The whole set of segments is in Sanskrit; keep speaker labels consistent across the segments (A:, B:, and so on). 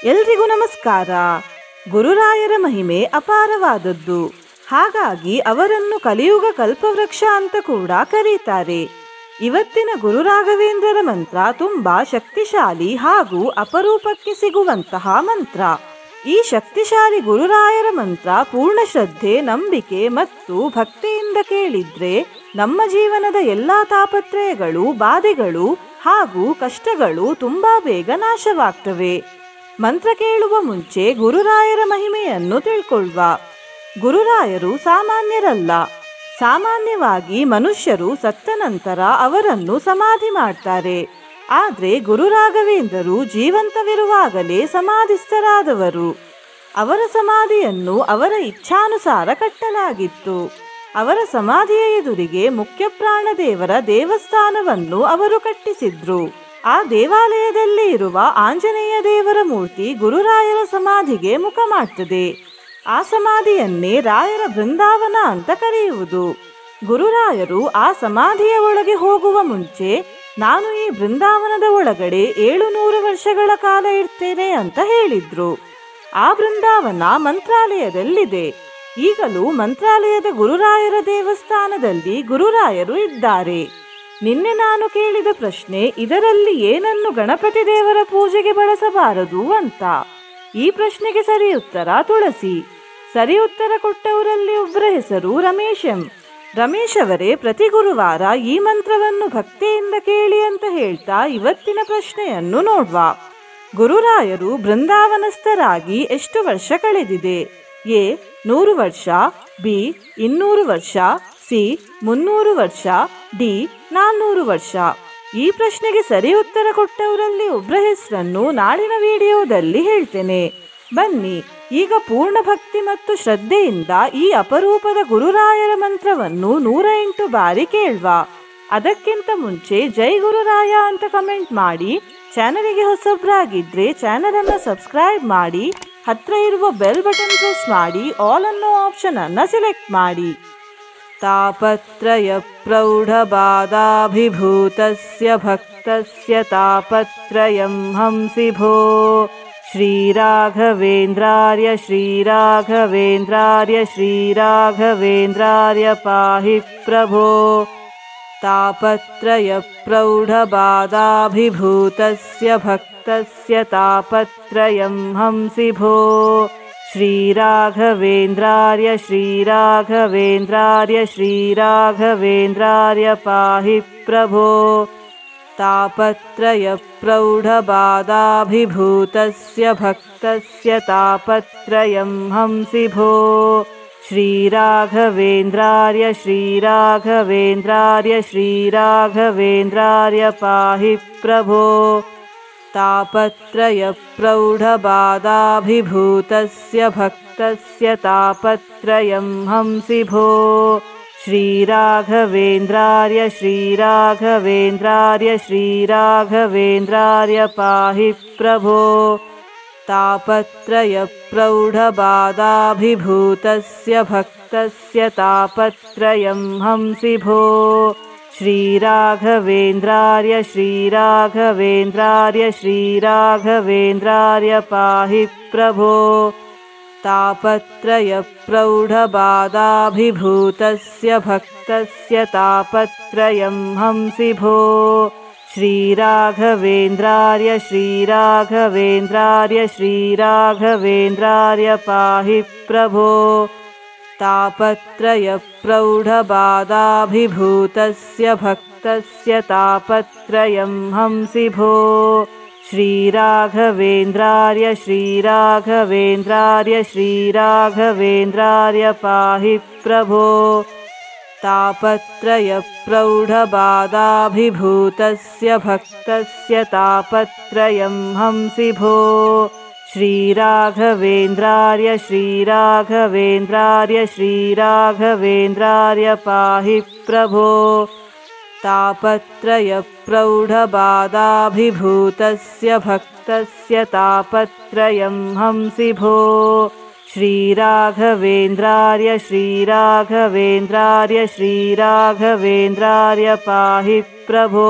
A: ಎಲ್ರಿಗೂ ನಮಸ್ಕಾರ. ಗುರುರಾಯರ ಮಹಿಮೆ ಅಪಾರವಾದದ್ದು. ಹಾಗಾಗಿ ಅವರನ್ನು ಕಲಿಯುಗ ಕಲ್ಪವೃಕ್ಷ ಅಂತ ಕೂಡ ಕರೀತಾರೆ. ಇವತ್ತಿನ ಗುರುರಾಘವೇಂದ್ರರ ಮಂತ್ರ ತುಂಬಾ ಶಕ್ತಿಶಾಲಿ ಹಾಗೂ ಅಪರೂಪಕ್ಕೆ ಸಿಗುವಂತಹ ಮಂತ್ರ. ಈ ಶಕ್ತಿಶಾಲಿ ಗುರುರಾಯರ ಮಂತ್ರ ಪೂರ್ಣ ಶ್ರದ್ಧೆ, ನಂಬಿಕೆ ಮತ್ತು ಭಕ್ತಿಯಿಂದ ಕೇಳಿದ್ರೆ ನಮ್ಮ ಜೀವನದ ಎಲ್ಲಾ ತಾಪತ್ರಯಗಳು, ಬಾಧೆಗಳು ಹಾಗೂ ಕಷ್ಟಗಳು ತುಂಬಾ ಬೇಗ ನಾಶವಾಗ್ತವೆ. ಮಂತ್ರ ಕೇಳುವ ಮುಂಚೆ ಗುರುರಾಯರ ಮಹಿಮೆಯನ್ನು ತಿಳ್ಕೊಳ್ಳುವ. ಗುರುರಾಯರು ಸಾಮಾನ್ಯರಲ್ಲ. ಸಾಮಾನ್ಯವಾಗಿ ಮನುಷ್ಯರು ಸತ್ತ ನಂತರ ಅವರನ್ನು ಸಮಾಧಿ ಮಾಡ್ತಾರೆ. ಆದರೆ ಗುರುರಾಘವೇಂದ್ರರು ಜೀವಂತವಿರುವಾಗಲೇ ಸಮಾಧಿಸ್ಥರಾದವರು. ಅವರ ಸಮಾಧಿಯನ್ನು ಅವರ ಇಚ್ಛಾನುಸಾರ ಕಟ್ಟಲಾಗಿತ್ತು. ಅವರ ಸಮಾಧಿಯ ಎದುರಿಗೆ ಮುಖ್ಯ ಪ್ರಾಣದೇವರ ದೇವಸ್ಥಾನವನ್ನು ಅವರು ಕಟ್ಟಿಸಿದ್ರು. ಆ ದೇವಾಲಯದಲ್ಲಿ ಇರುವ ಆಂಜನೇಯ ದೇವರ ಮೂರ್ತಿ ಗುರುರಾಯರ ಸಮಾಧಿಗೆ ಮುಖ ಮಾಡ್ತದೆ. ಆ ಸಮಾಧಿಯನ್ನೇ ರಾಯರ ಬೃಂದಾವನ ಅಂತ ಕರೆಯುವುದು. ಗುರುರಾಯರು ಆ ಸಮಾಧಿಯ ಒಳಗೆ ಹೋಗುವ ಮುಂಚೆ, ನಾನು ಈ ಬೃಂದಾವನದ ಒಳಗಡೆ 700 ವರ್ಷಗಳ ಕಾಲ ಇರ್ತೇನೆ ಅಂತ ಹೇಳಿದ್ರು. ಆ ಬೃಂದಾವನ ಮಂತ್ರಾಲಯದಲ್ಲಿದೆ. ಈಗಲೂ ಮಂತ್ರಾಲಯದ ಗುರುರಾಯರ ದೇವಸ್ಥಾನದಲ್ಲಿ ಗುರುರಾಯರು ಇದ್ದಾರೆ. ನಿನ್ನೆ ನಾನು ಕೇಳಿದ ಪ್ರಶ್ನೆ, ಇದರಲ್ಲಿ ಏನನ್ನು ಗಣಪತಿ ದೇವರ ಪೂಜೆಗೆ ಬಳಸಬಾರದು ಅಂತ. ಈ ಪ್ರಶ್ನೆಗೆ ಸರಿ ಉತ್ತರ ತುಳಸಿ. ಸರಿ ಉತ್ತರ ಕೊಟ್ಟವರಲ್ಲಿ ಒಬ್ಬರ ಹೆಸರು ರಮೇಶ್ ಎಂ. ರಮೇಶ್ ಅವರೇ ಪ್ರತಿ ಗುರುವಾರ ಈ ಮಂತ್ರವನ್ನು ಭಕ್ತಿಯಿಂದ ಕೇಳಿ ಅಂತ ಹೇಳ್ತಾ ಇವತ್ತಿನ ಪ್ರಶ್ನೆಯನ್ನು ನೋಡುವ. ಗುರುರಾಯರು ಬೃಂದಾವನಸ್ಥರಾಗಿ ಎಷ್ಟು ವರ್ಷ ಕಳೆದಿದೆ? ಎ 100 ವರ್ಷ, ಬಿ 200 ವರ್ಷ, ಸಿ 300 ವರ್ಷ, ಡಿ 400 ವರ್ಷ. ಈ ಪ್ರಶ್ನೆಗೆ ಸರಿ ಉತ್ತರ ಕೊಟ್ಟವರಲ್ಲಿ ಒಬ್ಬರ ಹೆಸರನ್ನು ನಾಳಿನ ವಿಡಿಯೋದಲ್ಲಿ ಹೇಳ್ತೇನೆ. ಬನ್ನಿ ಈಗ ಪೂರ್ಣ ಭಕ್ತಿ ಮತ್ತು ಶ್ರದ್ಧೆಯಿಂದ ಈ ಅಪರೂಪದ ಗುರುರಾಯರ ಮಂತ್ರವನ್ನು 108 ಬಾರಿ ಕೇಳುವ. ಅದಕ್ಕಿಂತ ಮುಂಚೆ ಜೈ ಗುರುರಾಯ ಅಂತ ಕಮೆಂಟ್ ಮಾಡಿ. ಚಾನಲಿಗೆ ಹೊಸಬ್ರಾಗಿದ್ರೆ ಚಾನಲ್ ಅನ್ನು ಸಬ್ಸ್ಕ್ರೈಬ್ ಮಾಡಿ. ಹತ್ರ ಇರುವ ಬೆಲ್ ಬಟನ್ ಪ್ರೆಸ್ ಮಾಡಿ. ಆಲ್ ಅನ್ನೋ ಆಪ್ಷನ್ ಅನ್ನು ಸೆಲೆಕ್ಟ್ ಮಾಡಿ. ತಾಪತ್ರಯ ಪ್ರೌಢ ಬಾಧಾಭಿಭೂತಸ್ಯ ಭಕ್ತಸ್ಯ ತಾಪತ್ರಯಂ ಹಂಸಿ ಭೋ. ಶ್ರೀರಾಘವೇಂದ್ರಾರ್ಯ ಶ್ರೀರಾಘವೇಂದ್ರಾರ್ಯ ಶ್ರೀರಾಘವೇಂದ್ರಾರ್ಯ ಪಾಹಿ ಪ್ರಭೋ. ತಾಪತ್ರಯ ಪ್ರೌಢ ಬಾಧಾಭಿಭೂತಸ್ಯ ಭಕ್ತಸ್ಯ ತಾಪತ್ರಯಂ ಹಂಸಿ ಭೋ. ಶ್ರೀರಾಘವೇಂದ್ರಾರ್ಯ ಶ್ರೀರಾಘವೇಂದ್ರಾರ್ಯ ಶ್ರೀರಾಘವೇಂದ್ರಾರ್ಯ ಪಾಹಿ ಪ್ರಭೋ. ತಾಪತ್ರಯ ಪ್ರೌಢ ಬಾಧಾಭಿಭೂತಸ್ಯ ಭಕ್ತಸ್ಯ ತಾಪತ್ರಯಂ ಹಂಸಿ ಭೋ. ಶ್ರೀರಾಘವೇಂದ್ರಾರ್ಯ ಶ್ರೀರಾಘವೇಂದ್ರಾರ್ಯ ಶ್ರೀರಾಘವೇಂದ್ರಾರ್ಯ ಪಾಹಿ ಪ್ರಭೋ. ತಾಪತ್ರಯ ಪ್ರೌಢ ಬಾಧಾಭಿಭೂತಸ್ಯ ಭಕ್ತಸ್ಯ ತಾಪತ್ರಯಂ ಹಂಸಿ ಭೋ. ಶ್ರೀರಾಘವೇಂದ್ರಾರ್ಯ ಶ್ರೀರಾಘವೇಂದ್ರಾರ್ಯ ಶ್ರೀರಾಘವೇಂದ್ರಾರ್ಯ ಪಾಹಿ ಪ್ರಭೋ. ತಾಪತ್ರಯ ಪ್ರೌಢ ಬಾಧಾಭಿಭೂತಸ್ಯ ಭಕ್ತಸ್ಯ ತಾಪತ್ರಯಂ ಹಂಸಿ ಭೋ. ಶ್ರೀರಾಘವೇಂದ್ರಾರ್ಯ ಶ್ರೀರಾಘವೇಂದ್ರಾರ್ಯ ಶ್ರೀರಾಘವೇಂದ್ರಾರ್ಯ ಪಾಹಿ ಪ್ರಭೋ. ತಾಪತ್ರಯ ಪ್ರೌಢ ಬಾಧಾಭಿಭೂತಸ್ಯ ಭಕ್ತಸ್ಯ ತಾಪತ್ರಯಂ ಹಂಸಿ ಭೋ. ಶ್ರೀರಾಘವೇಂದ್ರಾರ್ಯ ಶ್ರೀರಾಘವೇಂದ್ರಾರ್ಯ ಶ್ರೀರಾಘವೇಂದ್ರಾರ್ಯ ಪಾಹಿ ಪ್ರಭೋ. ತಾಪತ್ರಯ ಪ್ರೌಢ ಬಾಧಾಭಿಭೂತಸ್ಯ ಭಕ್ತಸ್ಯ ತಾಪತ್ರಯಂ ಹಂಸಿ ಭೋ. ಶ್ರೀರಾಘವೇಂದ್ರಾರ್ಯ ಶ್ರೀರಾಘವೇಂದ್ರಾರ್ಯ ಶ್ರೀರಾಘವೇಂದ್ರಾರ್ಯ ಪಾಹಿ ಪ್ರಭೋ. ತಾಪತ್ರಯ ಪ್ರೌಢ ಬಾಧಾಭಿಭೂತಸ್ಯ ಭಕ್ತಸ್ಯ ತಾಪತ್ರಯಂ ಹಂಸಿ ಭೋ. ಶ್ರೀರಾಘವೇಂದ್ರಾರ್ಯ ಶ್ರೀರಾಘವೇಂದ್ರಾರ್ಯ ಶ್ರೀರಾಘವೇಂದ್ರಾರ್ಯ ಪಾಹಿ ಪ್ರಭೋ. ತಾಪತ್ರಯ ಪ್ರೌಢ ಬಾಧಾಭಿಭೂತಸ್ಯ ಭಕ್ತಸ್ಯ ತಾಪತ್ರಯಂ ಹಂಸಿ ಭೋ. ಶ್ರೀರಾಘವೇಂದ್ರಾರ್ಯ ಶ್ರೀರಾಘವೇಂದ್ರಾರ್ಯ ಶ್ರೀರಾಘವೇಂದ್ರಾರ್ಯ ಪಾಹಿ ಪ್ರಭೋ.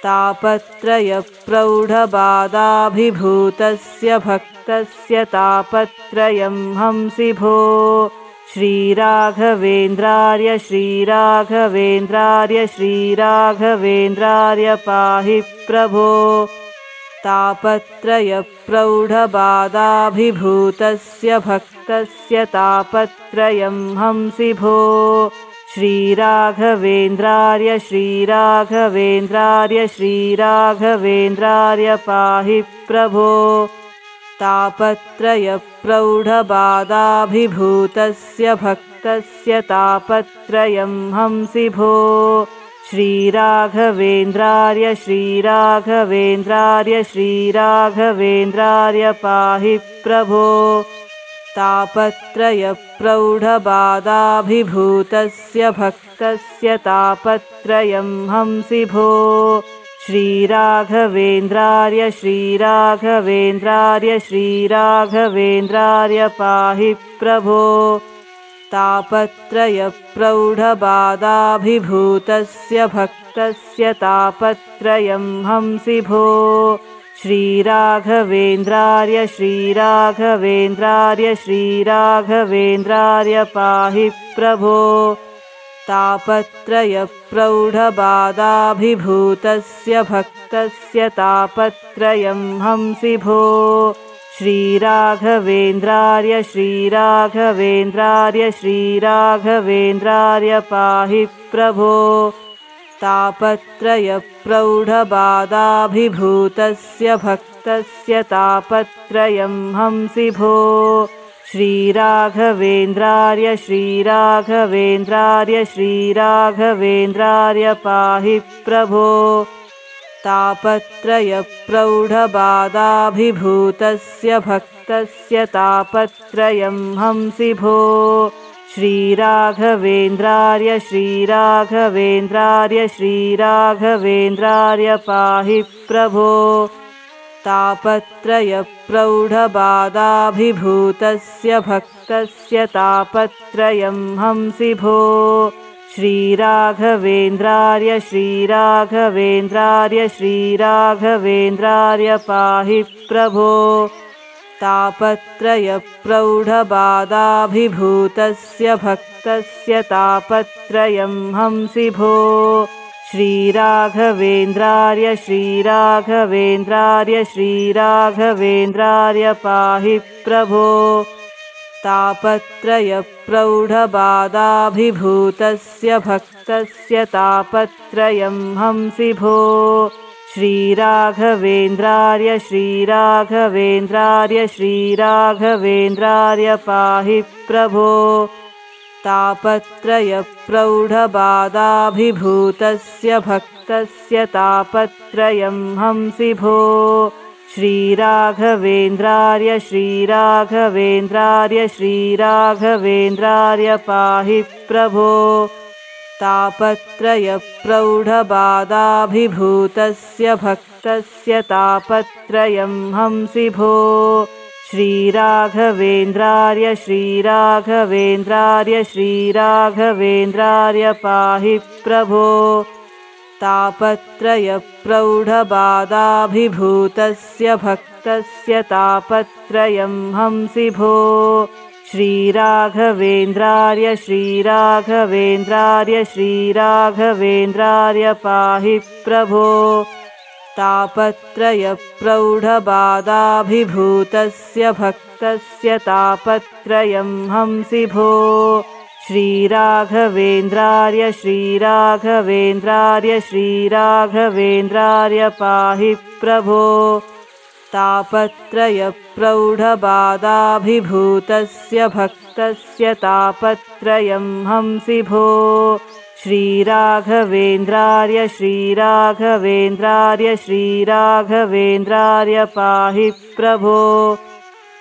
A: तापत्रयप्रौढबाधाभिभूतस्य भक्तस्य तापत्रयं हंसि भो। श्रीराघवेन्द्रार्य श्रीराघवेन्द्रार्य श्रीराघवेन्द्रार्य पाहि प्रभो। तापत्रयप्रौढबाधाभिभूतस्य भक्तस्य तापत्रयं हंसि भो। श्रीराघवेन्द्रार्य श्रीराघवेन्द्रार्य श्रीराघवेन्द्रार्य पाहि प्रभो। तापत्रयप्रौढबाधाभिभूतस्य भक्तस्य तापत्रयं हंसि भो। श्रीराघवेन्द्रार्य श्रीराघवेन्द्रार्य श्रीराघवेन्द्रार्य पाहि प्रभो। तापत्रयप्रौढबाधाभिभूतस्य भक्तस्य तापत्रयं हंसि भो। श्रीराघवेन्द्रार्य श्रीराघवेन्द्रार्य श्रीराघवेन्द्रार्य पाहि प्रभो। तापत्रयप्रौढबाधाभिभूतस्य भक्तस्य तापत्रयं हंसि भो। श्रीराघवेन्द्रार्य श्रीराघवेन्द्रार्य श्रीराघवेन्द्रार्य पाहि प्रभो। तापत्रयप्रौढबाधाभिभूतस्य भक्तस्य तापत्रयं हंसि भो। श्रीराघवेन्द्रार्य श्रीराघवेन्द्रार्य श्रीराघवेन्द्रार्य पाहि प्रभो। तापत्रयप्रौढबाधाभिभूतस्य भक्तस्य तापत्रयं हंसि भो। श्रीराघवेन्द्रार्य श्रीराघवेन्द्रार्य श्रीराघवेन्द्रार्य पाहि प्रभो। तापत्रयप्रौढबाधाभिभूतस्य भक्तस्य तापत्रयं हंसि भो। श्रीराघवेन्द्रार्य श्रीराघवेन्द्रार्य श्रीराघवेन्द्रार्य पाहि प्रभो। तापत्रयप्रौढबाधाभिभूतस्य भक्तस्य तापत्रयं हंसि भो। श्रीराघवेन्द्रार्य श्रीराघवेन्द्रार्य श्रीराघवेन्द्रार्य पाहि प्रभो। तापत्रयप्रौढबाधाभिभूतस्य भक्तस्य तापत्रयं हंसि भो। श्रीराघवेन्द्रार्य श्रीराघवेन्द्रार्य श्रीराघवेन्द्रार्य पाहि प्रभो। तापत्रयप्रौढबाधाभिभूतस्य भक्तस्य तापत्रयं हंसि भो। श्रीराघवेन्द्रार्य श्रीराघवेन्द्रार्य श्रीराघवेन्द्रार्य पाहि प्रभो। तापत्रयप्रौढबाधाभिभूतस्य भक्तस्य तापत्रयं हंसि भो। श्रीराघवेन्द्रार्य श्रीराघवेन्द्रार्य श्रीराघवेन्द्रार्य पाहि प्रभो। तापत्रयप्रौढबाधाभिभूतस्य भक्तस्य तापत्रयं हंसि भो। श्रीराघवेन्द्रार्य श्रीराघवेन्द्रार्य श्रीराघवेन्द्रार्य पाहि प्रभो। तापत्रयप्रौढबाधाभिभूतस्य भक्तस्य तापत्रयं हंसि भो। श्रीराघवेन्द्रार्य श्रीराघवेन्द्रार्य श्रीराघवेन्द्रार्य पाहि प्रभो। तापत्रयप्रौढबाधाभिभूतस्य भक्तस्य तापत्रयं हंसि भो। श्रीराघवेन्द्रार्य श्रीराघवेन्द्रार्य श्रीराघवेन्द्रार्य पाहि प्रभो। तापत्रयप्रौढबाधाभिभूतस्य भक्तस्य तापत्रयं हंसि भो। श्रीराघवेन्द्रार्य श्रीराघवेन्द्रार्य श्रीराघवेन्द्रार्य पाहि प्रभो।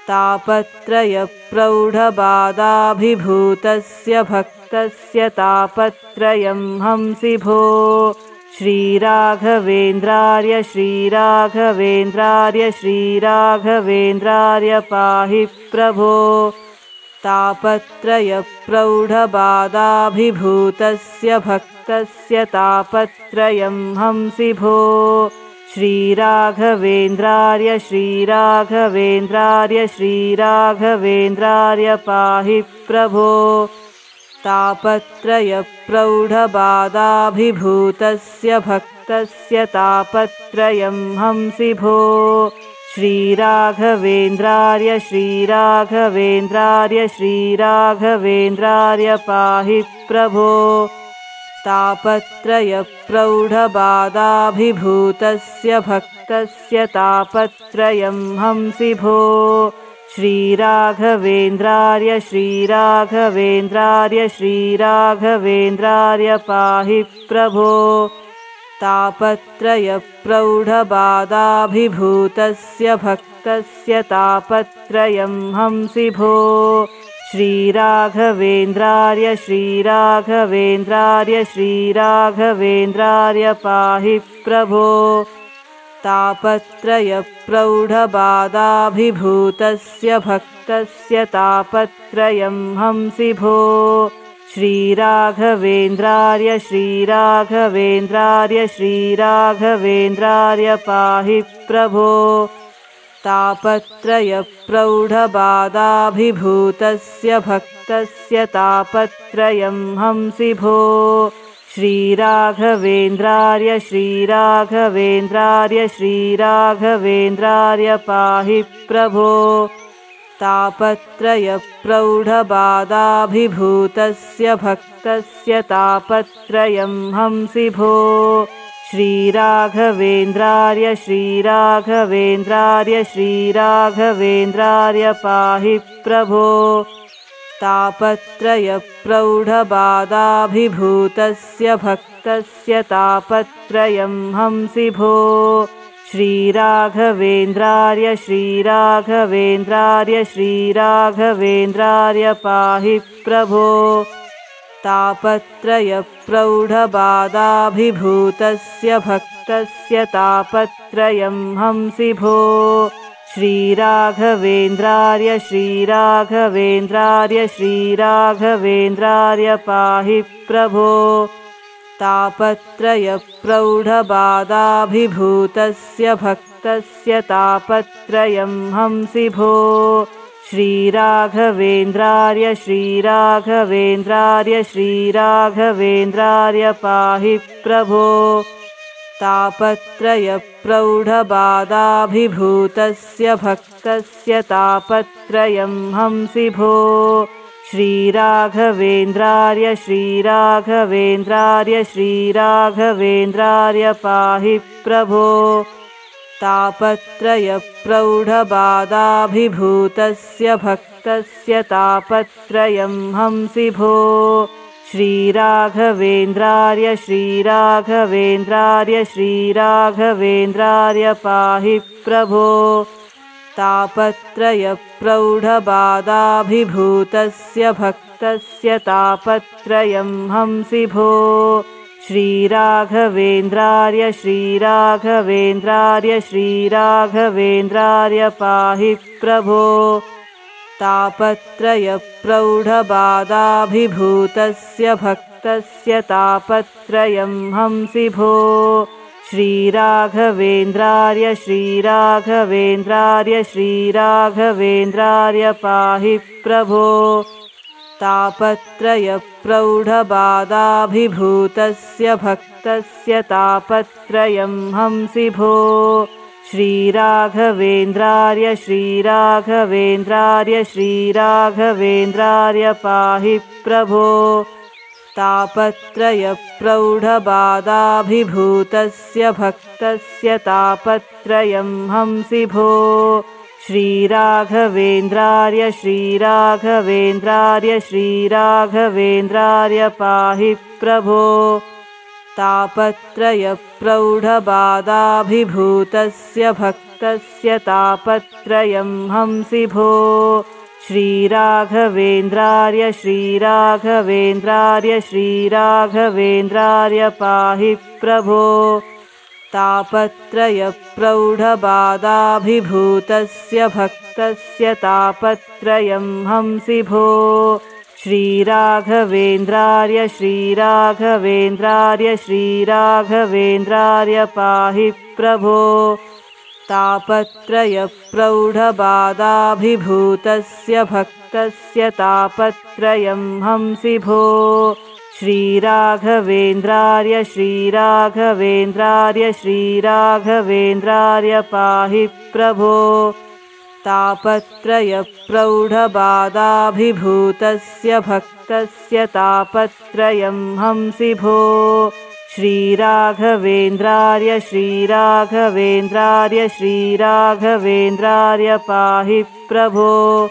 A: तापत्रयप्रौढबाधाभिभूतस्य भक्तस्य तापत्रयं हंसि भो। श्रीराघवेन्द्रार्य श्रीराघवेन्द्रार्य श्रीराघवेन्द्रार्य पाहि प्रभो। तापत्रयप्रौढबाधाभिभूतस्य भक्तस्य तापत्रयं हंसि भो। श्रीराघवेन्द्रार्य श्रीराघवेन्द्रार्य श्रीराघवेन्द्रार्य पाहि प्रभो। तापत्रयप्रौढबाधाभिभूतस्य भक्तस्य तापत्रयं हंसि भो। श्रीराघवेन्द्रार्य श्रीराघवेन्द्रार्य श्रीराघवेन्द्रार्य पाहि प्रभो। तापत्रयप्रौढबाधाभिभूतस्य भक्तस्य तापत्रयं हंसि भो। श्रीराघवेन्द्रार्य श्रीराघवेन्द्रार्य श्रीराघवेन्द्रार्य पाहि प्रभो। तापत्रयप्रौढबाधाभिभूतस्य भक्तस्य तापत्रयं हंसि भो। श्रीराघवेन्द्रार्य श्रीराघवेन्द्रार्य श्रीराघवेन्द्रार्य पाहि प्रभो। तापत्रयप्रौढबाधाभिभूतस्य भक्तस्य तापत्रयं हंसि भो। श्रीराघवेन्द्रार्य श्रीराघवेन्द्रार्य श्रीराघवेन्द्रार्य पाहि प्रभो। तापत्रयप्रौढबाधाभिभूतस्य भक्तस्य तापत्रयं हंसि भो। श्रीराघवेन्द्रार्य श्रीराघवेन्द्रार्य श्रीराघवेन्द्रार्य पाहि प्रभो। तापत्रयप्रौढबाधाभिभूतस्य भक्तस्य तापत्रयं हंसि भो। श्रीराघवेन्द्रार्य श्रीराघवेन्द्रार्य श्रीराघवेन्द्रार्य पाहि प्रभो। तापत्रयप्रौढबाधाभिभूतस्य भक्तस्य तापत्रयं हंसि भो। श्रीराघवेन्द्रार्य श्रीराघवेन्द्रार्य श्रीराघवेन्द्रार्य पाहि प्रभो। तापत्रयप्रौढबाधाभिभूतस्य भक्तस्य तापत्रयं हंसि भो। श्रीराघवेन्द्रार्य श्रीराघवेन्द्रार्य श्रीराघवेन्द्रार्य पाहि प्रभो। तापत्रयप्रौढबाधाभिभूतस्य भक्तस्य तापत्रयं हंसि भो। श्रीराघवेन्द्रार्य श्रीराघवेन्द्रार्य श्रीराघवेन्द्रार्य पाहि प्रभो। तापत्रयप्रौढबाधाभिभूतस्य भक्तस्य तापत्रयं हंसि भो। श्रीराघवेन्द्रार्य श्रीराघवेन्द्रार्य श्रीराघवेन्द्रार्य पाहि प्रभो। तापत्रयप्रौढबाधाभिभूतस्य भक्तस्य तापत्रयं हंसि भो। श्रीराघवेन्द्रार्य श्रीराघवेन्द्रार्य श्रीराघवेन्द्रार्य पाहि प्रभो। तापत्रयप्रौढबाधाभिभूतस्य भक्तस्य तापत्रयं हंसि भो। श्रीराघवेन्द्रार्य श्रीराघवेन्द्रार्य श्रीराघवेन्द्रार्य पाहि प्रभो। तापत्रयप्रौढबाधाभिभूतस्य भक्तस्य तापत्रयं हंसि भो। श्रीराघवेन्द्रार्य श्रीराघवेन्द्रार्य श्रीराघवेन्द्रार्य पाहि प्रभो। तापत्रयप्रौढबाधाभिभूतस्य भक्तस्य तापत्रयं हंसि भो। श्रीराघवेन्द्रार्य श्रीराघवेन्द्रार्य श्रीराघवेन्द्रार्य पाहि प्रभो। तापत्रयप्रौढबाधाभिभूतस्य भक्तस्य तापत्रयं हंसि भो। श्रीराघवेन्द्रार्य श्रीराघवेन्द्रार्य श्रीराघवेन्द्रार्य पाहि प्रभो। तापत्रयप्रौढबाधाभिभूतस्य भक्तस्य तापत्रयं हंसि भो। श्रीराघवेन्द्रार्य श्रीराघवेन्द्रार्य श्रीराघवेन्द्रार्य पाहि प्रभो। तापत्रयप्रौढबाधाभिभूतस्य भक्तस्य तापत्रयं हंसि भो। श्रीराघवेन्द्रार्य श्रीराघवेन्द्रार्य श्रीराघवेन्द्रार्य पाहि प्रभो। तापत्रयप्रौढबाधाभिभूतस्य भक्तस्य तापत्रयं हंसि भो। श्रीराघवेन्द्रार्य श्रीराघवेन्द्रार्य श्रीराघवेन्द्रार्य पाहि प्रभो। तापत्रयप्रौढबाधाभिभूतस्य भक्तस्य तापत्रयं हंसि भो। श्रीराघवेन्द्रार्य श्रीराघवेन्द्रार्य श्रीराघवेन्द्रार्य पाहि प्रभो।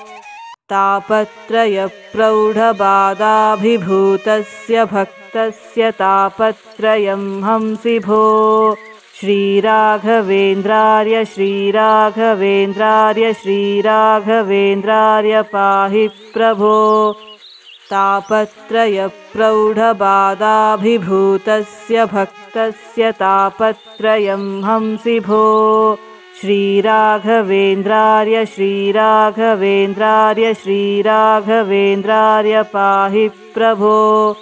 A: तापत्रयप्रौढबाधाभिभूतस्य भक्तस्य तापत्रयं हंसि भो। श्रीराघवेन्द्रार्य श्रीराघवेन्द्रार्य श्रीराघवेन्द्रार्य पाहि प्रभो। तापत्रयप्रौढबाधाभिभूतस्य भक्तस्य तापत्रयं हंसि भो। श्रीराघवेन्द्रार्य श्रीराघवेन्द्रार्य श्रीराघवेन्द्रार्य पाहि प्रभो।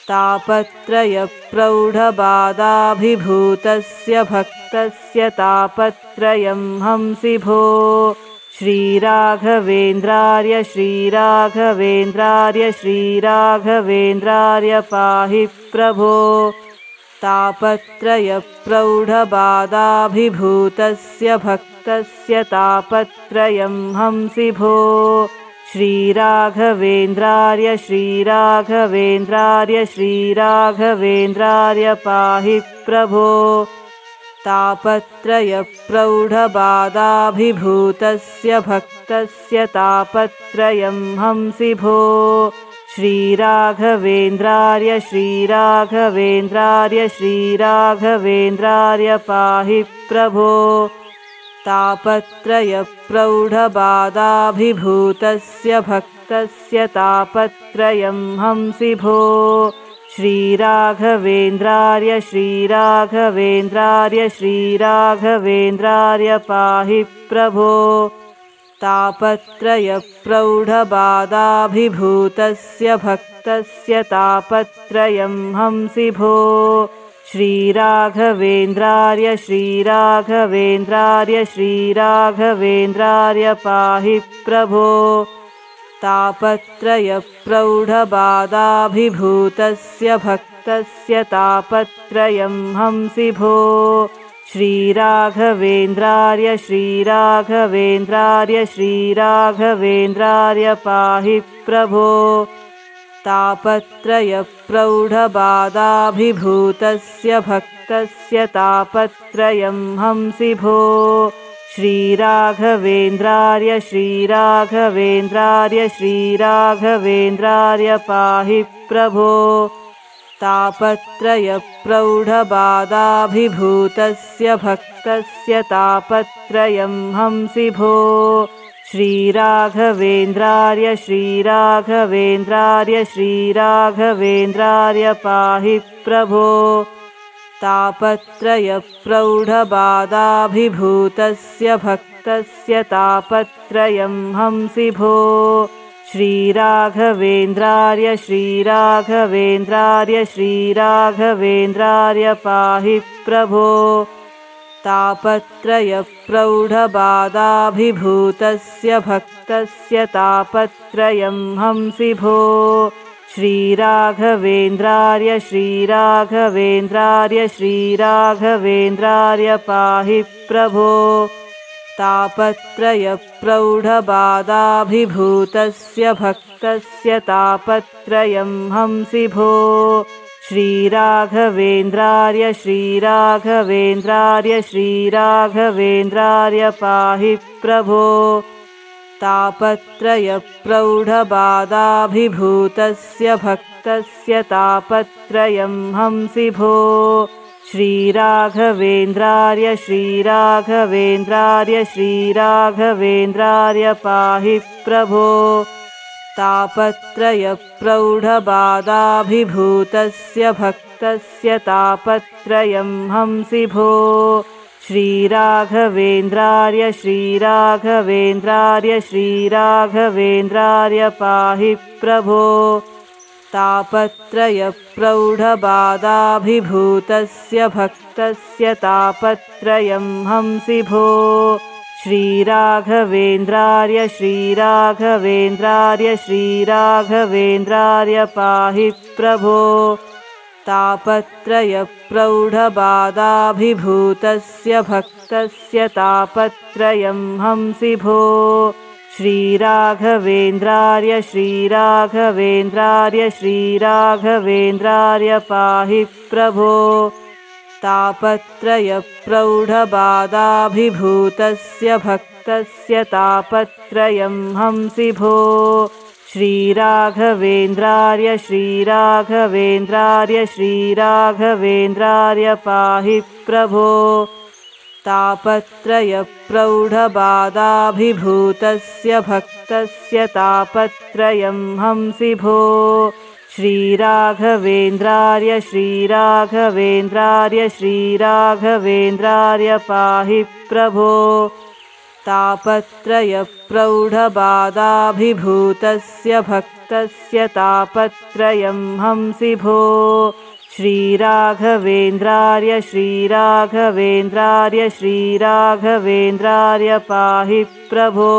A: तापत्रयप्रौढबाधाभिभूतस्य भक्तस्य तापत्रयं हंसि भो। श्रीराघवेन्द्रार्य श्रीराघवेन्द्रार्य श्रीराघवेन्द्रार्य पाहि प्रभो। तापत्रयप्रौढबाधाभिभूतस्य भक्तस्य तापत्रयं हंसि भो। श्रीराघवेन्द्रार्य श्रीराघवेन्द्रार्य श्रीराघवेन्द्रार्य पाहि प्रभो। तापत्रयप्रौढबाधाभिभूतस्य भक्तस्य तापत्रयं हंसि भो। श्रीराघवेन्द्रार्य श्रीराघवेन्द्रार्य श्रीराघवेन्द्रार्य पाहि प्रभो। तापत्रयप्रौढबाधाभिभूतस्य भक्तस्य तापत्रयं हंसि भो। श्रीराघवेन्द्रार्य श्रीराघवेन्द्रार्य श्रीराघवेन्द्रार्य पाहि प्रभो। तापत्रयप्रौढबाधाभिभूतस्य भक्तस्य तापत्रयं हंसि भो। श्रीराघवेन्द्रार्य श्रीराघवेन्द्रार्य श्रीराघवेन्द्रार्य पाहि प्रभो। तापत्रयप्रौढबाधाभिभूतस्य भक्तस्य तापत्रयं हंसि भो। श्रीराघवेन्द्रार्य श्रीराघवेन्द्रार्य श्रीराघवेन्द्रार्य पाहि प्रभो। तापत्रयप्रौढबाधाभिभूतस्य भक्तस्य तापत्रयं हंसि भो। श्रीराघवेन्द्रार्य श्रीराघवेन्द्रार्य श्रीराघवेन्द्रार्य पाहि प्रभो। तापत्रयप्रौढबाधाभिभूतस्य भक्तस्य तापत्रयं हंसि भो। श्रीराघवेन्द्रार्य श्रीराघवेन्द्रार्य श्रीराघवेन्द्रार्य पाहि प्रभो। तापत्रयप्रौढबाधाभिभूतस्य भक्तस्य तापत्रयं हंसि भो। श्रीराघवेन्द्रार्य श्रीराघवेन्द्रार्य श्रीराघवेन्द्रार्य पाहि प्रभो। तापत्रयप्रौढबाधाभिभूतस्य भक्तस्य तापत्रयं हंसि भो। श्रीराघवेन्द्रार्य श्रीराघवेन्द्रार्य श्रीराघवेन्द्रार्य पाहि प्रभो। तापत्रयप्रौढबाधाभिभूतस्य भक्तस्य तापत्रयं हंसि भो। श्रीराघवेन्द्रार्य श्रीराघवेन्द्रार्य श्रीराघवेन्द्रार्य पाहि प्रभो। तापत्रयप्रौढबाधाभिभूतस्य भक्तस्य तापत्रयं हंसि भो। श्रीराघवेन्द्रार्य श्रीराघवेन्द्रार्य श्रीराघवेन्द्रार्य पाहि प्रभो। तापत्रयप्रौढबाधाभिभूतस्य भक्तस्य भक्तस्य तापत्रयं हंसि भो। श्रीराघवेन्द्रार्य श्रीराघवेन्द्रार्य श्रीराघवेन्द्रार्य पाहि प्रभो। तापत्रयप्रौढबाधाभिभूतस्य भक्तस्य तापत्रयं हंसि भो। श्रीराघवेन्द्रार्य श्रीराघवेन्द्रार्य श्रीराघवेन्द्रार्य पाहि प्रभो। तापत्रयप्रौढबाधाभिभूतस्य भक्तस्य तापत्रयं हंसि भो। श्रीराघवेन्द्रार्य श्रीराघवेन्द्रार्य श्रीराघवेन्द्रार्य पाहि प्रभो। तापत्रयप्रौढबाधाभिभूतस्य भक्तस्य तापत्रयं हंसि भो। श्रीराघवेन्द्रार्य श्रीराघवेन्द्रार्य श्रीराघवेन्द्रार्य पाहि प्रभो। तापत्रयप्रौढबाधाभिभूतस्य भक्तस्य तापत्रयं हंसि भो। श्रीराघवेन्द्रार्य श्रीराघवेन्द्रार्य श्रीराघवेन्द्रार्य पाहि प्रभो। तापत्रयप्रौढबाधाभिभूतस्य भक्तस्य तापत्रयं हंसि भो। श्रीराघवेन्द्रार्य श्रीराघवेन्द्रार्य श्रीराघवेन्द्रार्य पाहि प्रभो।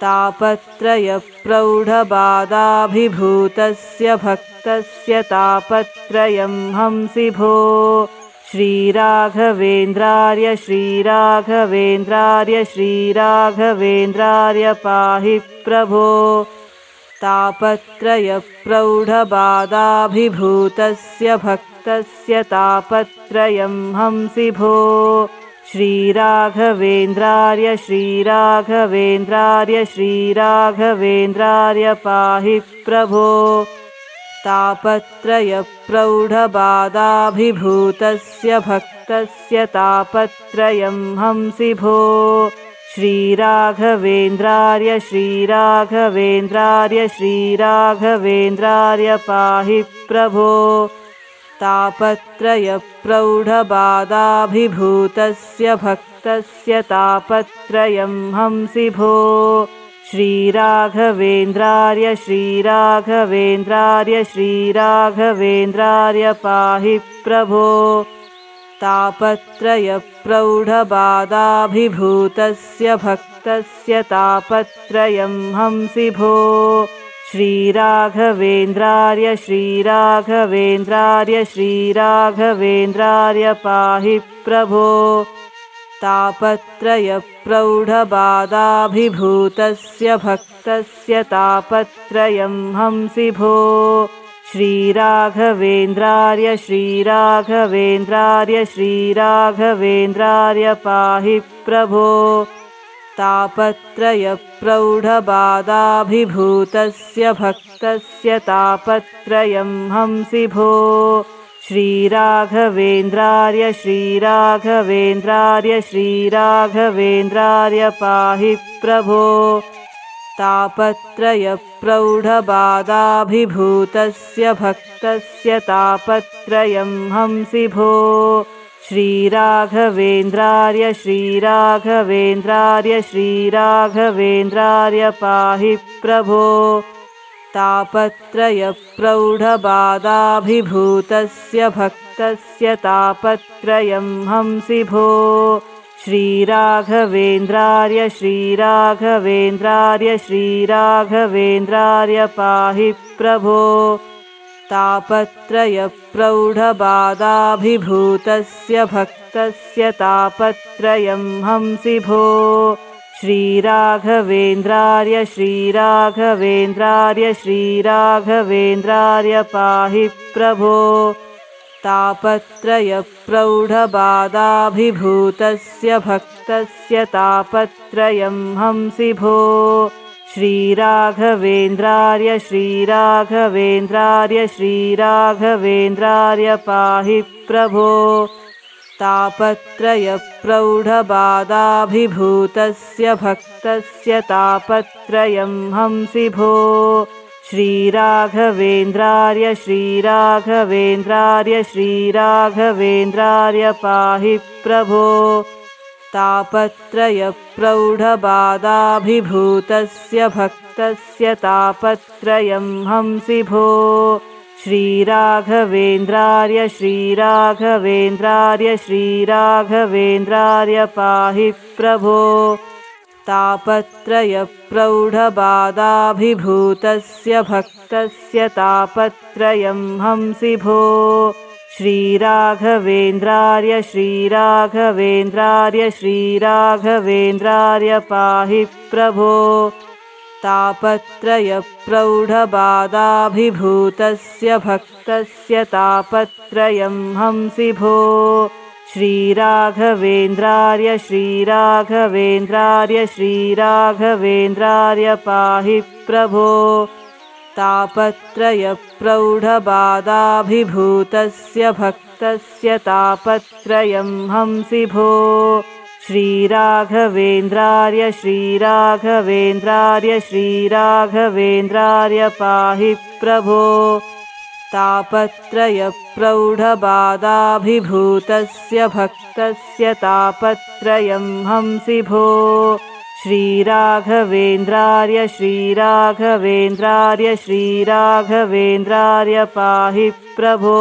A: तापत्रयप्रौढबाधाभिभूतस्य भक्तस्य तापत्रयं हंसि भो। श्रीराघवेन्द्रार्य श्रीराघवेन्द्रार्य श्रीराघवेन्द्रार्य पाहि प्रभो। तापत्रयप्रौढबाधाभिभूतस्य भक्तस्य तापत्रयं हंसि भो। श्रीराघवेन्द्रार्य श्रीराघवेन्द्रार्य श्रीराघवेन्द्रार्य पाहि प्रभो। तापत्रयप्रौढबाधाभिभूतस्य भक्तस्य तापत्रयं हंसि भो। श्रीराघवेन्द्रार्य श्रीराघवेन्द्रार्य श्रीराघवेन्द्रार्य पाहि प्रभो। तापत्रयप्रौढबाधाभिभूतस्य भक्तस्य तापत्रयं हंसि भो। श्रीराघवेन्द्रार्य श्रीराघवेन्द्रार्य श्रीराघवेन्द्रार्य पाहि प्रभो। तापत्रयप्रौढबाधाभिभूतस्य भक्तस्य तापत्रयं हंसि भो। श्रीराघवेन्द्रार्य श्रीराघवेन्द्रार्य श्रीराघवेन्द्रार्य पाहि प्रभो। तापत्रयप्रौढबाधाभिभूतस्य भक्तस्य तापत्रयं हंसि भो। श्रीराघवेन्द्रार्य श्रीराघवेन्द्रार्य श्रीराघवेन्द्रार्य पाहि प्रभो। तापत्रयप्रौढबाधाभिभूतस्य भक्तस्य तापत्रयं हंसि भो। श्रीराघवेन्द्रार्य श्रीराघवेन्द्रार्य श्रीराघवेन्द्रार्य पाहि प्रभो। तापत्रयप्रौढबाधाभिभूतस्य भक्तस्य तापत्रयं हंसि भो। श्रीराघवेन्द्रार्य श्रीराघवेन्द्रार्य श्रीराघवेन्द्रार्य पाहि प्रभो। तापत्रयप्रौढबाधाभिभूतस्य भक्तस्य तापत्रयं हंसि भो। श्रीराघवेन्द्रार्य श्रीराघवेन्द्रार्य श्रीराघवेन्द्रार्य पाहि प्रभो। तापत्रयप्रौढबाधाभिभूतस्य भक्तस्य तापत्रयं हंसि भो। श्रीराघवेन्द्रार्य श्रीराघवेन्द्रार्य श्रीराघवेन्द्रार्य पाहि प्रभो। तापत्रयप्रौढबाधाभिभूतस्य भक्तस्य तापत्रयं हंसि भो। श्रीराघवेन्द्रार्य श्रीराघवेन्द्रार्य श्रीराघवेन्द्रार्य पाहि प्रभो। तापत्रयप्रौढबाधाभिभूतस्य भक्तस्य तापत्रयं हंसि भो। श्रीराघवेन्द्रार्य श्रीराघवेन्द्रार्य श्रीराघवेन्द्रार्य पाहि प्रभो तापत्रयप्रौढबाधाभिभूतस्य भक्तस्य तापत्रयं हंसि भो श्रीराघवेन्द्रार्य श्रीराघवेन्द्रार्य श्रीराघवेन्द्रार्य पाहि प्रभो तापत्रयप्रौढबाधाभिभूतस्य भक्तस्य तापत्रयं हंसि भो श्रीराघवेन्द्रार्य श्रीराघवेन्द्रार्य श्रीराघवेन्द्रार्य पाहि प्रभो तापत्रयप्रौढबाधाभिभूतस्य भक्तस्य तापत्रयं हंसि भो श्रीराघवेन्द्रार्य श्रीराघवेन्द्रार्य श्रीराघवेन्द्रार्य पाहि प्रभो तापत्रयप्रौढबाधाभिभूतस्य भक्तस्य तापत्रयं हंसि भो श्रीराघवेन्द्रार्य श्रीराघवेन्द्रार्य श्रीराघवेन्द्रार्य पाहि प्रभो तापत्रयप्रौढबाधाभिभूतस्य भक्तस्य तापत्रयं हंसि भो श्रीराघवेन्द्रार्य श्रीराघवेन्द्रार्य श्रीराघवेन्द्रार्य पाहि प्रभो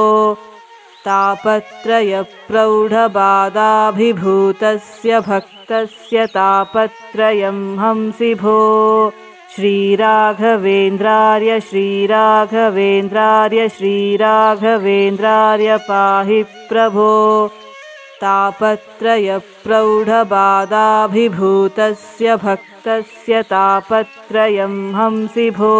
A: तापत्रयप्रौढबाधाभिभूतस्य भक्तस्य तापत्रयं हंसि भो श्रीराघवेन्द्रार्य श्रीराघवेन्द्रार्य श्रीराघवेन्द्रार्य पाहि प्रभो तापत्रयप्रौढबाधाभिभूतस्य भक्तस्य तापत्रयं हंसि भो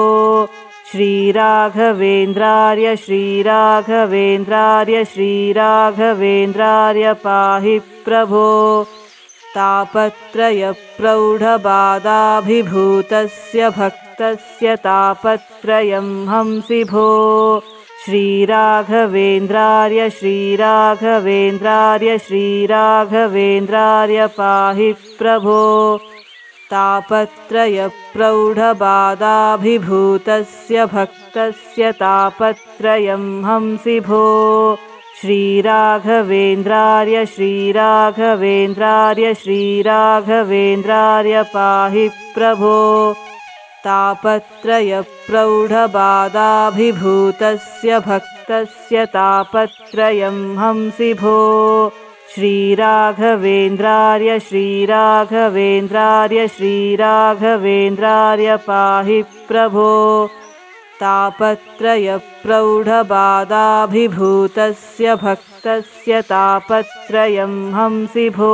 A: श्रीराघवेन्द्रार्य श्रीराघवेन्द्रार्य श्रीराघवेन्द्रार्य पाहि प्रभो तापत्रयप्रौढबाधाभिभूतस्य भक्तस्य तापत्रयं हंसि भो श्रीराघवेन्द्रार्य श्रीराघवेन्द्रार्य श्रीराघवेन्द्रार्य पाहि प्रभो तापत्रयप्रौढबाधाभिभूतस्य भक्तस्य तापत्रयं हंसि भो श्रीराघवेन्द्रार्य श्रीराघवेन्द्रार्य श्रीराघवेन्द्रार्य पाहि प्रभो तापत्रयप्रौढबाधाभिभूतस्य भक्तस्य तापत्रयं हंसि भो श्रीराघवेन्द्रार्य श्रीराघवेन्द्रार्य श्रीराघवेन्द्रार्य पाहि प्रभो तापत्रयप्रौढबाधाभिभूतस्य भक्तस्य तापत्रयं हंसि भो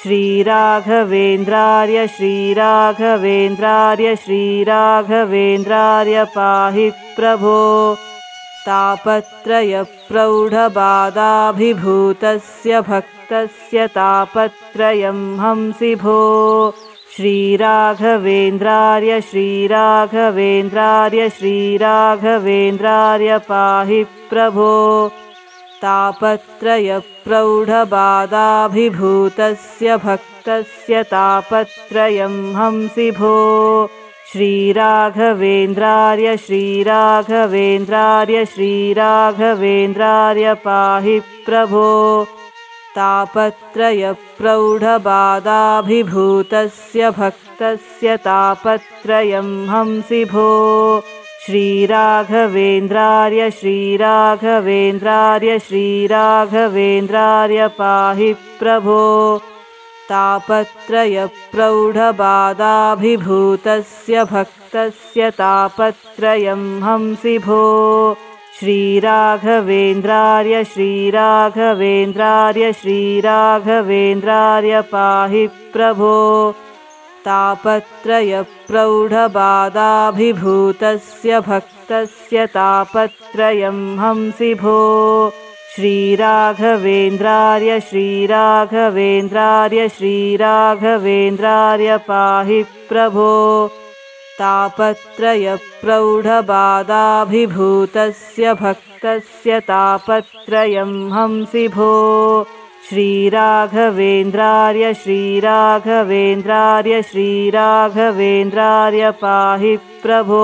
A: श्रीराघवेन्द्रार्य श्रीराघवेन्द्रार्य श्रीराघवेन्द्रार्य पाहि प्रभो तापत्रयप्रौढबाधाभिभूतस्य भक्तस्य तापत्रयं हंसि भो श्रीराघवेन्द्रार्य श्रीराघवेन्द्रार्य श्रीराघवेन्द्रार्य पाहि प्रभो तापत्रयप्रौढबाधाभिभूतस्य भक्तस्य तापत्रयं हंसि भो श्रीराघवेन्द्रार्य श्रीराघवेन्द्रार्य श्रीराघवेन्द्रार्य पाहि प्रभो तापत्रयप्रौढबाधाभिभूतस्य भक्तस्य तापत्रयं हंसि भो श्रीराघवेन्द्रार्य श्रीराघवेन्द्रार्य श्रीराघवेन्द्रार्य पाहि प्रभो तापत्रयप्रौढबाधाभिभूतस्य भक्तस्य तापत्रयं हंसि भो श्रीराघवेन्द्रार्य श्रीराघवेन्द्रार्य श्रीराघवेन्द्रार्य पाहि प्रभो तापत्रयप्रौढबाधाभिभूतस्य भक्तस्य तापत्रयं हंसि भो श्रीराघवेन्द्रार्य श्रीराघवेन्द्रार्य श्रीराघवेन्द्रार्य पाहि प्रभो तापत्रयप्रौढबाधाभिभूतस्य भक्तस्य तापत्रयं हंसि भो श्रीराघवेन्द्रार्य श्रीराघवेन्द्रार्य श्रीराघवेन्द्रार्य पाहि प्रभो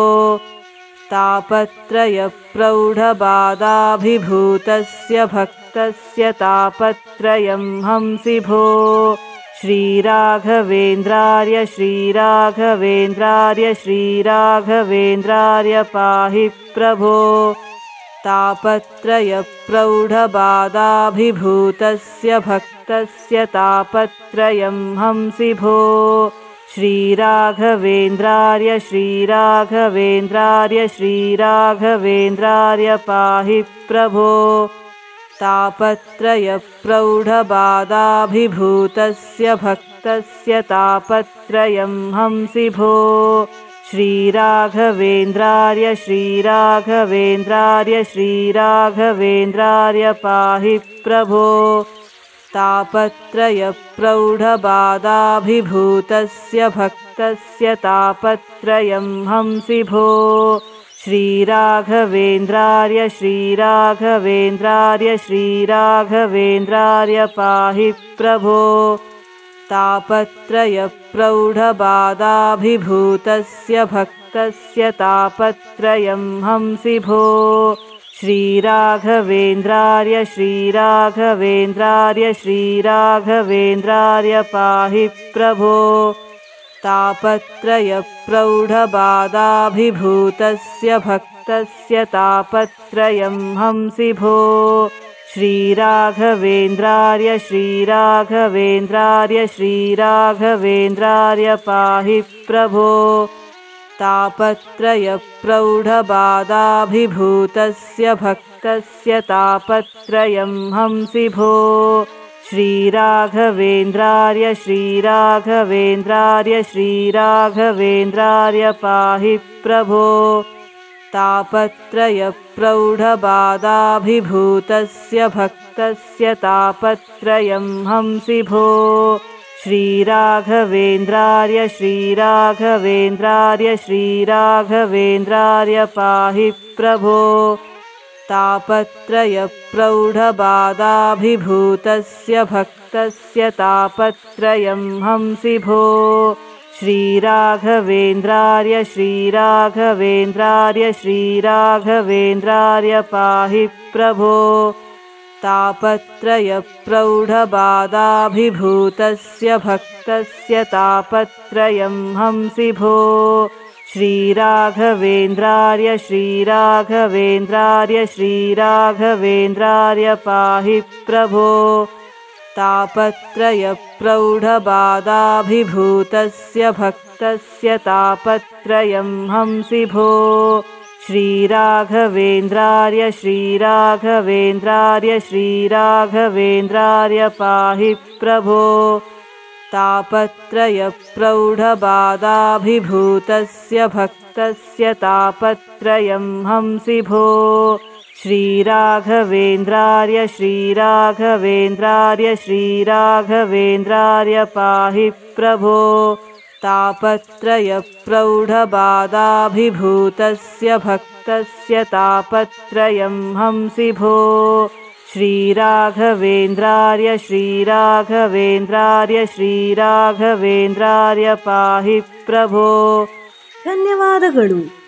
A: तापत्रयप्रौढबाधाभिभूतस्य भक्तस्य तापत्रयं हंसि भो। श्रीराघवेन्द्रार्य श्रीराघवेन्द्रार्य श्रीराघवेन्द्रार्य पाहि प्रभो। तापत्रयप्रौढबाधाभिभूतस्य भक्तस्य तापत्रयं हंसि भो। श्रीराघवेन्द्रार्य श्रीराघवेन्द्रार्य श्रीराघवेन्द्रार्य पाहि प्रभो। तापत्रयप्रौढबाधाभिभूतस्य भक्तस्य तापत्रयं हंसि भो। श्रीराघवेन्द्रार्य श्रीराघवेन्द्रार्य श्रीराघवेन्द्रार्य पाहि प्रभो। तापत्रयप्रौढबाधाभिभूतस्य भक्तस्य तापत्रयं हंसि भो। श्रीराघवेन्द्रार्य श्रीराघवेन्द्रार्य श्रीराघवेन्द्रार्य पाहि प्रभो। तापत्रयप्रौढबाधाभिभूतस्य भक्तस्य तापत्रयं हंसि भो। श्रीराघवेन्द्रार्य श्रीराघवेन्द्रार्य श्रीराघवेन्द्रार्य पाहि प्रभो। तापत्रयप्रौढबाधाभिभूतस्य भक्तस्य तापत्रयं हंसि भो। श्रीराघवेन्द्रार्य श्रीराघवेन्द्रार्य श्रीराघवेन्द्रार्य पाहि प्रभो। तापत्रयप्रौढबाधाभिभूतस्य भक्तस्य तापत्रयं हंसि भो। श्रीराघवेन्द्रार्य श्रीराघवेन्द्रार्य श्रीराघवेन्द्रार्य पाहि प्रभो। तापत्रयप्रौढबाधाभिभूतस्य भक्तस्य तापत्रयं हंसि भो। श्रीराघवेन्द्रार्य श्रीराघवेन्द्रार्य श्रीराघवेन्द्रार्य पाहि प्रभो। तापत्रयप्रौढबाधाभिभूतस्य भक्तस्य तापत्रयं हंसि भो। श्रीराघवेन्द्रार्य श्रीराघवेन्द्रार्य श्रीराघवेन्द्रार्य पाहि प्रभो। तापत्रयप्रौढबाधाभिभूतस्य भक्तस्य तापत्रयं हंसि भो। श्रीराघवेन्द्रार्य श्रीराघवेन्द्रार्य श्रीराघवेन्द्रार्य पाहि प्रभो। तापत्रयप्रौढबाधाभिभूतस्य भक्तस्य तापत्रयं हंसि भो। श्रीराघवेन्द्रार्य श्रीराघवेन्द्रार्य श्रीराघवेन्द्रार्य पाहि प्रभो। तापत्रयप्रौढबाधाभिभूतस्य भक्तस्य तापत्रयं हंसि भो। श्रीराघवेन्द्रार्य श्रीराघवेन्द्रार्य श्रीराघवेन्द्रार्य पाहि प्रभो। तापत्रयप्रौढबाधाभिभूतस्य भक्तस्य तापत्रयं हंसि भो। श्रीराघवेन्द्रार्य श्रीराघवेन्द्रार्य श्रीराघवेन्द्रार्य पाहि प्रभो।
B: ಧನ್ಯವಾದಗಳು।